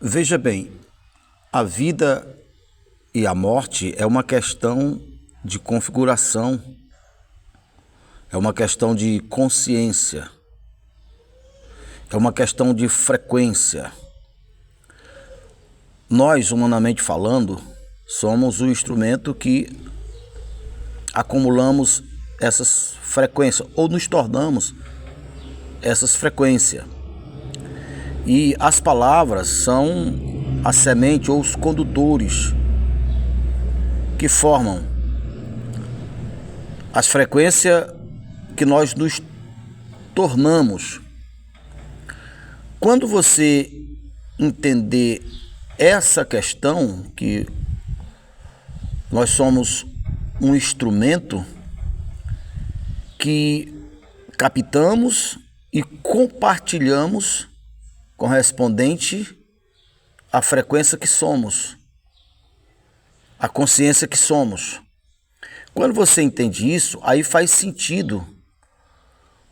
Veja bem, a vida e a morte é uma questão de configuração, é uma questão de consciência, é uma questão de frequência. Nós, humanamente falando, somos o instrumento que acumulamos essas frequências ou nos tornamos essas frequências. E as palavras são a semente ou os condutores que formam as frequências que nós nos tornamos. Quando você entender essa questão, que nós somos um instrumento que captamos e compartilhamos correspondente à frequência que somos, à consciência que somos. Quando você entende isso, aí faz sentido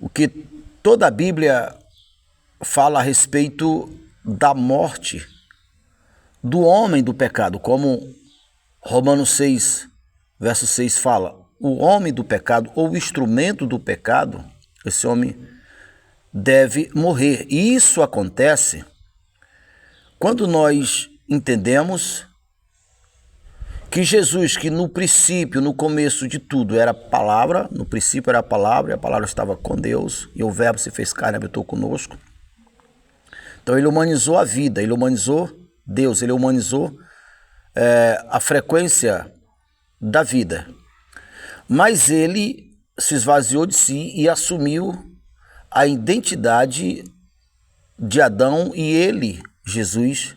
o que toda a Bíblia fala a respeito da morte do homem do pecado, como Romanos 6, verso 6 fala, o homem do pecado ou o instrumento do pecado, esse homem deve morrer. E isso acontece quando nós entendemos que Jesus, que no princípio, no começo de tudo, era a palavra, no princípio era a palavra, e a palavra estava com Deus, e o verbo se fez carne e habitou conosco. Então ele humanizou a vida, ele humanizou Deus, ele humanizou a frequência da vida. Mas ele se esvaziou de si e assumiu a identidade de Adão, e ele, Jesus,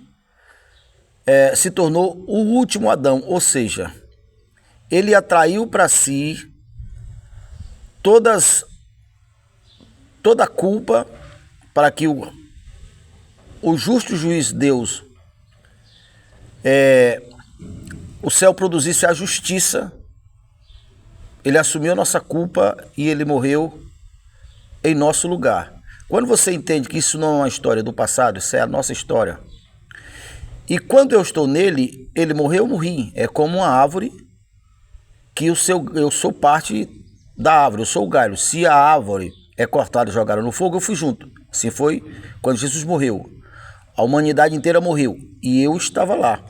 se tornou o último Adão, ou seja, ele atraiu para si toda a culpa para que o justo juiz Deus, o céu produzisse a justiça. Ele assumiu a nossa culpa e ele morreu em nosso lugar. Quando você entende que isso não é uma história do passado, isso é a nossa história. E quando eu estou nele, ele morreu, eu morri. É como uma árvore que eu sou parte da árvore, eu sou o galho. Se a árvore é cortada e jogada no fogo, eu fui junto. Assim foi quando Jesus morreu. A humanidade inteira morreu e eu estava lá.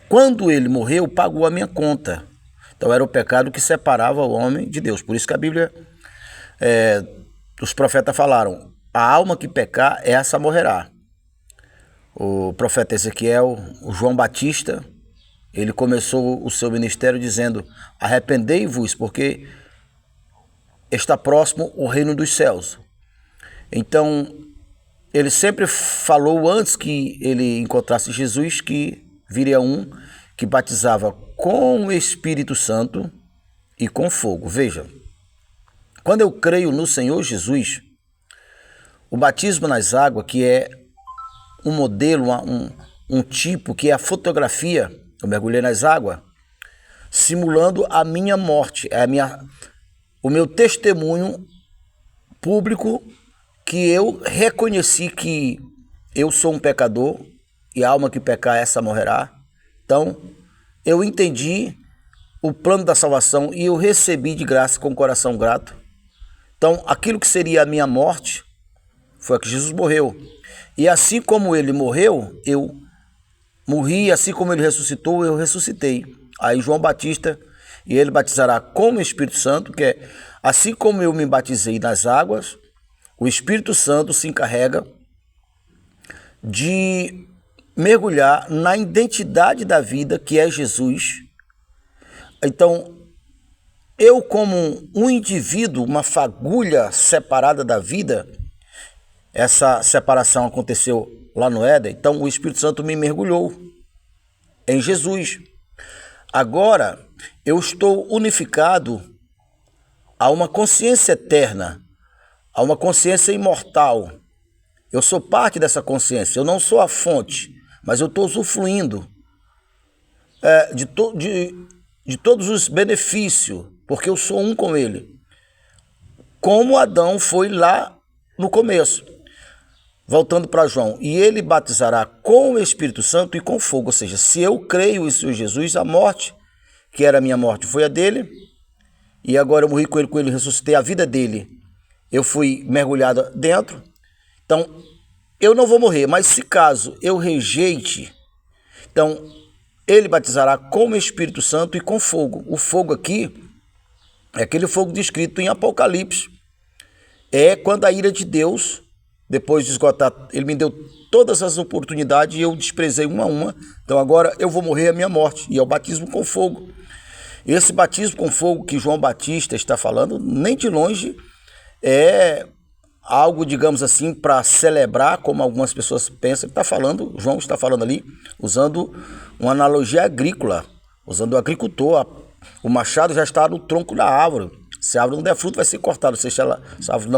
Quando ele morreu, pagou a minha conta. Então era o pecado que separava o homem de Deus. Por isso que a Bíblia, os profetas falaram, a alma que pecar, essa morrerá. O profeta Ezequiel, o João Batista, ele começou o seu ministério dizendo, arrependei-vos, porque está próximo o reino dos céus. Então, ele sempre falou antes que ele encontrasse Jesus, que viria um que batizava com o Espírito Santo e com fogo. Veja, quando eu creio no Senhor Jesus, o batismo nas águas, que é um modelo, um tipo, que é a fotografia, eu mergulhei nas águas, simulando a minha morte, o meu testemunho público, que eu reconheci que eu sou um pecador e a alma que pecar, essa morrerá. Então, eu entendi o plano da salvação e eu recebi de graça com o coração grato. Então, aquilo que seria a minha morte, foi a que Jesus morreu. E assim como ele morreu, eu morri, assim como ele ressuscitou, eu ressuscitei. Aí João Batista, e ele batizará com o Espírito Santo, que é assim como eu me batizei nas águas, o Espírito Santo se encarrega de mergulhar na identidade da vida, que é Jesus. Então, eu como um indivíduo, uma fagulha separada da vida, essa separação aconteceu lá no Éden, então o Espírito Santo me mergulhou em Jesus. Agora, eu estou unificado a uma consciência eterna, a uma consciência imortal. Eu sou parte dessa consciência, eu não sou a fonte, mas eu estou usufruindo de todos os benefícios, porque eu sou um com ele. Como Adão foi lá no começo. Voltando para João, e ele batizará com o Espírito Santo e com fogo. Ou seja, se eu creio em Senhor Jesus, a morte, que era a minha morte, foi a dele, e agora eu morri com ele, ressuscitei a vida dele. Eu fui mergulhado dentro. Então, eu não vou morrer, mas se caso eu rejeite, então ele batizará com o Espírito Santo e com fogo. O fogo aqui é aquele fogo descrito em Apocalipse. É quando a ira de Deus, depois de esgotar, ele me deu todas as oportunidades e eu desprezei uma a uma. Então agora eu vou morrer a minha morte. E é o batismo com fogo. Esse batismo com fogo que João Batista está falando, nem de longe é algo, digamos assim, para celebrar, como algumas pessoas pensam que está falando. João está falando ali, usando uma analogia agrícola, usando o agricultor. O machado já está no tronco da árvore. Se a árvore não der fruto, vai ser cortada. Se a árvore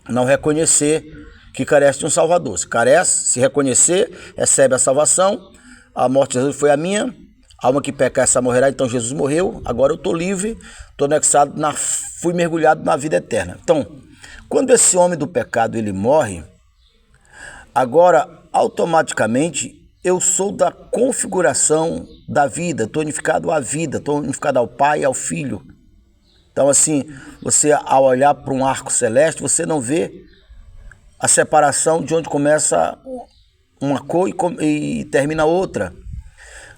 não reconhecer que carece de um Salvador. Se carece, se reconhecer, recebe a salvação. A morte de Jesus foi a minha. A alma que pecar, essa morrerá. Então Jesus morreu. Agora eu estou livre, estou anexado, fui mergulhado na vida eterna. Então, quando esse homem do pecado ele morre, agora automaticamente eu sou da configuração da vida, estou unificado à vida, estou unificado ao Pai e ao Filho. Então assim, você ao olhar para um arco celeste, você não vê a separação de onde começa uma cor e termina outra.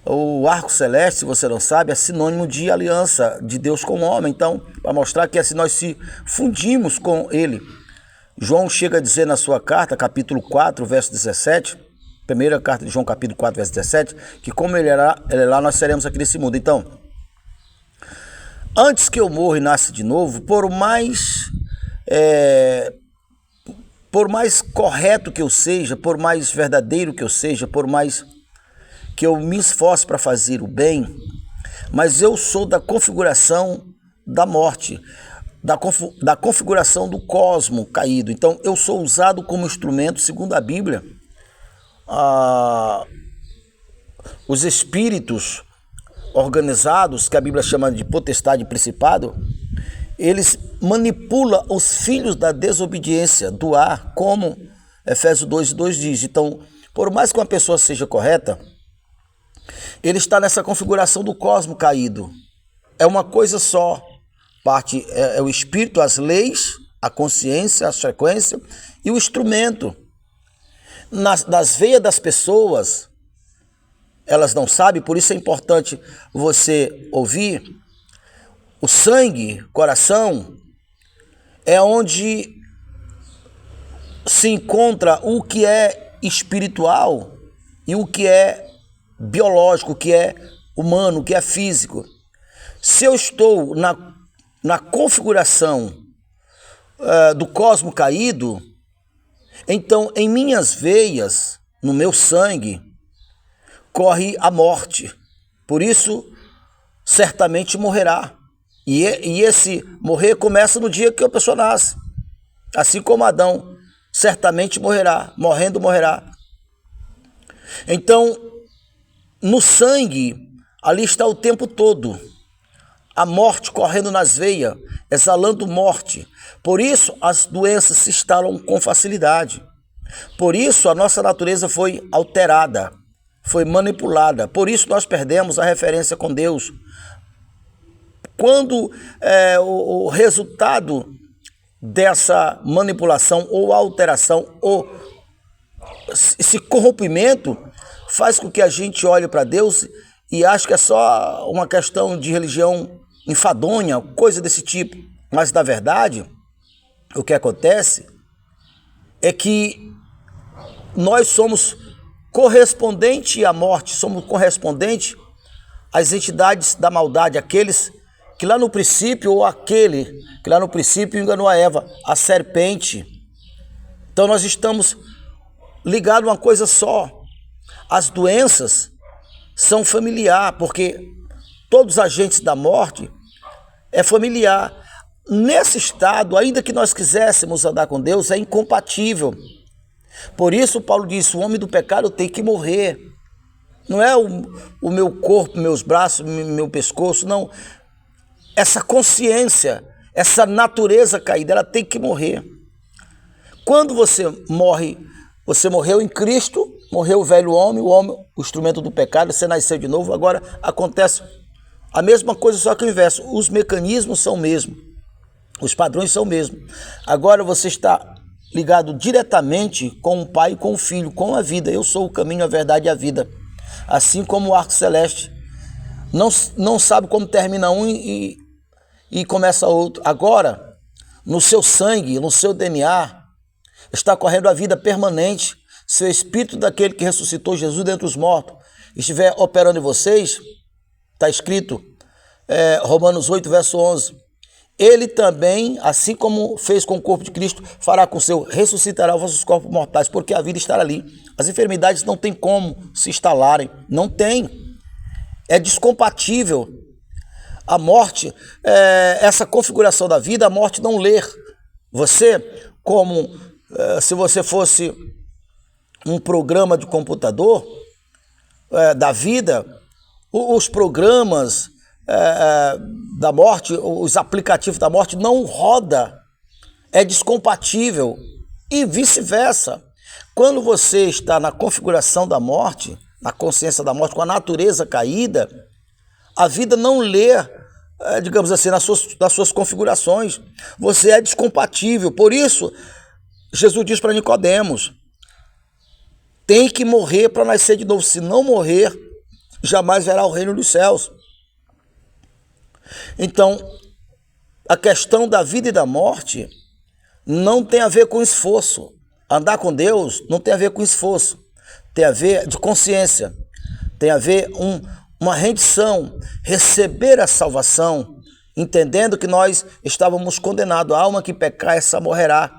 O arco celeste, se você não sabe, é sinônimo de aliança de Deus com o homem. Então, para mostrar que assim nós se fundimos com ele. João chega a dizer na sua carta, capítulo 4, verso 17, primeira carta de João, capítulo 4, verso 17, que como ele é lá, nós seremos aqui nesse mundo. Então, antes que eu morra e nasça de novo, por mais correto que eu seja, por mais verdadeiro que eu seja, por mais que eu me esforce para fazer o bem, mas eu sou da configuração da morte, da configuração do cosmo caído. Então eu sou usado como instrumento, segundo a Bíblia. Os espíritos organizados, que a Bíblia chama de potestade e principado, eles manipulam os filhos da desobediência, do ar, como Efésios 2:2 diz. Então, por mais que uma pessoa seja correta, ele está nessa configuração do cosmo caído. É uma coisa só. Parte é o espírito, as leis, a consciência, a frequência e o instrumento. Nas veias das pessoas, elas não sabem, por isso é importante você ouvir. O sangue, coração, é onde se encontra o que é espiritual e o que é biológico, o que é humano, o que é físico. Se eu estou na configuração do cosmo caído, então em minhas veias, no meu sangue, corre a morte. Por isso, certamente morrerá. E esse morrer começa no dia que a pessoa nasce. Assim como Adão, certamente morrerá. Morrendo, morrerá. Então, no sangue, ali está o tempo todo. A morte correndo nas veias, exalando morte. Por isso, as doenças se instalam com facilidade. Por isso, a nossa natureza foi alterada, foi manipulada. Por isso, nós perdemos a referência com Deus. Quando o resultado dessa manipulação ou alteração ou esse corrompimento faz com que a gente olhe para Deus e ache que é só uma questão de religião enfadonha, coisa desse tipo. Mas, na verdade, o que acontece é que nós somos correspondente à morte, somos correspondente às entidades da maldade, aqueles que lá no princípio, ou aquele que lá no princípio enganou a Eva, a serpente. Então nós estamos ligados a uma coisa só. As doenças são familiar, porque todos os agentes da morte é familiar. Nesse estado, ainda que nós quiséssemos andar com Deus, é incompatível. Por isso Paulo diz, o homem do pecado tem que morrer. Não é o meu corpo, meus braços, meu pescoço, não. Essa consciência, essa natureza caída, ela tem que morrer. Quando você morre, você morreu em Cristo, morreu o velho homem, o instrumento do pecado, você nasceu de novo. Agora acontece a mesma coisa, só que o inverso. Os mecanismos são o mesmo, os padrões são o mesmo. Agora você está ligado diretamente com o Pai, com o Filho, com a vida. Eu sou o caminho, a verdade e a vida. Assim como o arco celeste não sabe como termina um e começa outro. Agora, no seu sangue, no seu DNA, está correndo a vida permanente. Se o Espírito daquele que ressuscitou Jesus dentre os mortos estiver operando em vocês, está escrito, Romanos 8, verso 11, ele também, assim como fez com o corpo de Cristo, fará com o seu, ressuscitará os vossos corpos mortais, porque a vida estará ali. As enfermidades não tem como se instalarem, não tem. É descompatível. A morte, essa configuração da vida, a morte não ler. Você, como se você fosse um programa de computador da vida, os programas da morte, os aplicativos da morte não roda, é descompatível e vice-versa. Quando você está na configuração da morte, na consciência da morte, com a natureza caída, a vida não lê, digamos assim, nas suas configurações. Você é descompatível. Por isso, Jesus diz para Nicodemos, tem que morrer para nascer de novo. Se não morrer, jamais verá o reino dos céus. Então, a questão da vida e da morte não tem a ver com esforço. Andar com Deus não tem a ver com esforço. Tem a ver de consciência. Tem a ver uma rendição, receber a salvação, entendendo que nós estávamos condenados. A alma que pecar, essa morrerá.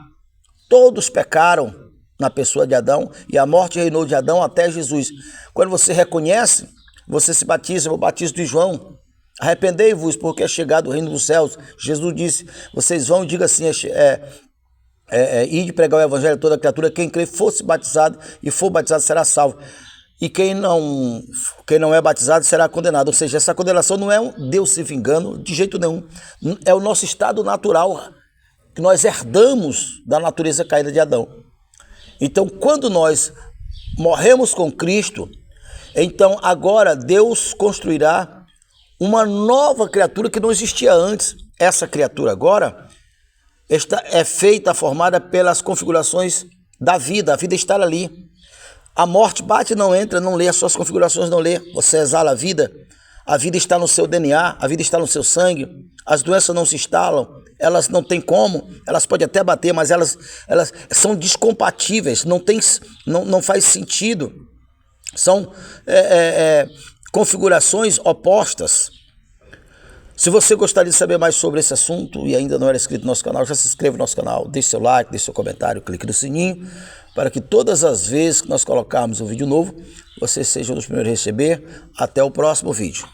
Todos pecaram na pessoa de Adão e a morte reinou de Adão até Jesus. Quando você reconhece, você se batiza, o batismo de João. Arrependei-vos, porque é chegado o reino dos céus. Jesus disse, vocês vão e digam assim, ide pregar o evangelho a toda criatura, quem crê fosse batizado e for batizado será salvo. E quem não é batizado será condenado. Ou seja, essa condenação não é Deus se vingando de jeito nenhum. É o nosso estado natural, que nós herdamos da natureza caída de Adão. Então, quando nós morremos com Cristo, então agora Deus construirá uma nova criatura que não existia antes. Essa criatura agora é feita, formada pelas configurações da vida. A vida está ali. A morte bate, não entra, não lê, as suas configurações não lê. Você exala a vida está no seu DNA, a vida está no seu sangue. As doenças não se instalam, elas não têm como, elas podem até bater, mas elas são descompatíveis, não faz sentido. São configurações opostas. Se você gostaria de saber mais sobre esse assunto e ainda não era inscrito no nosso canal, já se inscreva no nosso canal, deixe seu like, deixe seu comentário, clique no sininho, para que todas as vezes que nós colocarmos um vídeo novo, você seja um dos primeiros a receber. Até o próximo vídeo.